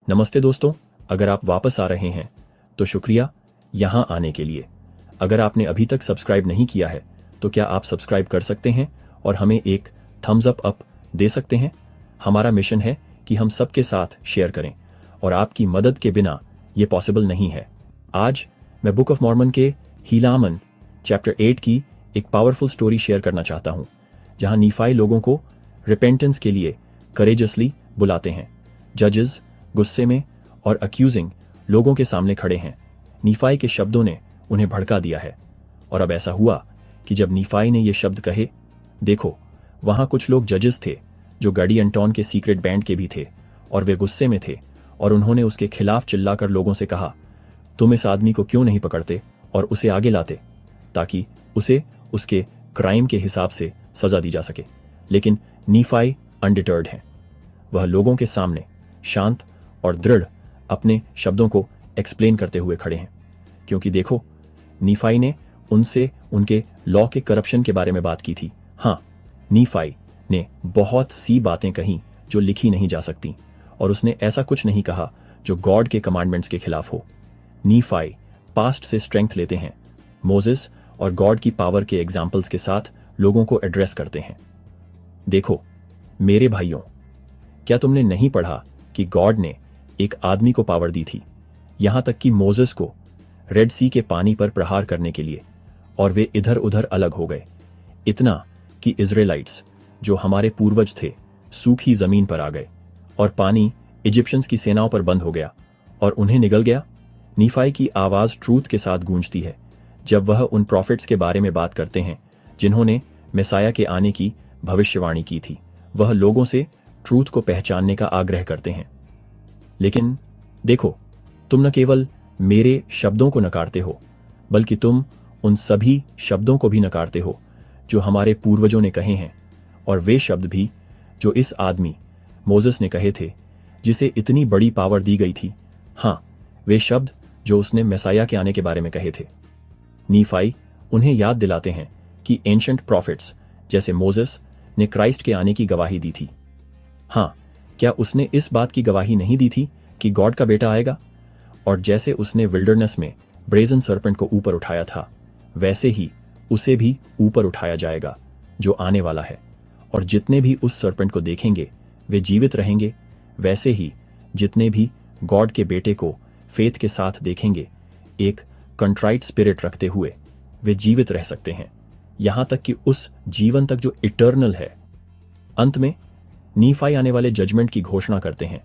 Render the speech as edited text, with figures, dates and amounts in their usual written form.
नमस्ते दोस्तों, अगर आप वापस आ रहे हैं तो शुक्रिया यहाँ आने के लिए। अगर आपने अभी तक सब्सक्राइब नहीं किया है तो क्या आप सब्सक्राइब कर सकते हैं और हमें एक थम्स अप दे सकते हैं। हमारा मिशन है कि हम सबके साथ शेयर करें और आपकी मदद के बिना ये पॉसिबल नहीं है। आज मैं बुक ऑफ मॉर्मन के हीलामन चैप्टर 8 की एक पावरफुल स्टोरी शेयर करना चाहता हूँ, जहाँ नीफाई लोगों को रिपेंटेंस के लिए करेजसली बुलाते हैं। जजेस गुस्से में और अक्यूजिंग लोगों के सामने खड़े हैं। नीफाई के शब्दों ने उन्हें भड़का दिया है। और अब ऐसा हुआ कि जब नीफाई ने ये शब्द कहे, देखो वहां कुछ लोग जजेस थे जो गडी एंटोन के सीक्रेट बैंड के भी थे और वे गुस्से में थे और उन्होंने उसके खिलाफ चिल्लाकर लोगों से कहा, तुम इस आदमी को क्यों नहीं पकड़ते और उसे आगे लाते ताकि उसे उसके क्राइम के हिसाब से सजा दी जा सके। लेकिन नीफाई अनडिटर्ड हैं। वह लोगों के सामने शांत और दृढ़ अपने शब्दों को एक्सप्लेन करते हुए खड़े हैं, क्योंकि देखो नीफाई ने उनसे उनके लॉ के करप्शन के बारे में बात की थी। हाँ, नीफाई ने बहुत सी बातें कहीं जो लिखी नहीं जा सकती और उसने ऐसा कुछ नहीं कहा जो गॉड के कमांडमेंट्स के खिलाफ हो। नीफाई पास्ट से स्ट्रेंथ लेते हैं, मोसेस और गॉड की पावर के एग्जाम्पल्स के साथ लोगों को एड्रेस करते हैं। देखो मेरे भाइयों, क्या तुमने नहीं पढ़ा कि गॉड ने एक आदमी को पावर दी थी, यहां तक कि मोसेस को रेड सी के पानी पर प्रहार करने के लिए, और वे इधर उधर अलग हो गए। इतना कि इजराइलाइट्स जो हमारे पूर्वज थे सूखी जमीन पर आ गए और पानी इजिप्शियंस की सेनाओं पर बंद हो गया और उन्हें निगल गया। नीफाई की आवाज ट्रूथ के साथ गूंजती है जब वह उन प्रॉफिट्स के बारे में बात करते हैं जिन्होंने मेसाया के आने की भविष्यवाणी की थी। वह लोगों से ट्रूथ को पहचानने का आग्रह करते हैं। लेकिन देखो, तुम न केवल मेरे शब्दों को नकारते हो, बल्कि तुम उन सभी शब्दों को भी नकारते हो जो हमारे पूर्वजों ने कहे हैं, और वे शब्द भी जो इस आदमी मोसेस ने कहे थे जिसे इतनी बड़ी पावर दी गई थी। हाँ, वे शब्द जो उसने मेसाया के आने के बारे में कहे थे। नीफाई उन्हें याद दिलाते हैं कि एंशंट प्रॉफिट्स जैसे मोसेस ने क्राइस्ट के आने की गवाही दी थी। हाँ, क्या उसने इस बात की गवाही नहीं दी थी कि गॉड का बेटा आएगा? और जैसे उसने विल्डरनेस में ब्रेजन सर्पेंट को ऊपर उठाया था, वैसे ही उसे भी ऊपर उठाया जाएगा जो आने वाला है। और जितने भी उस सर्पेंट को देखेंगे वे जीवित रहेंगे। वैसे ही जितने भी गॉड के बेटे को फेथ के साथ देखेंगे, एक कंट्राइट स्पिरिट रखते हुए, वे जीवित रह सकते हैं, यहां तक कि उस जीवन तक जो इटर्नल है। अंत में नीफाई आने वाले जजमेंट की घोषणा करते हैं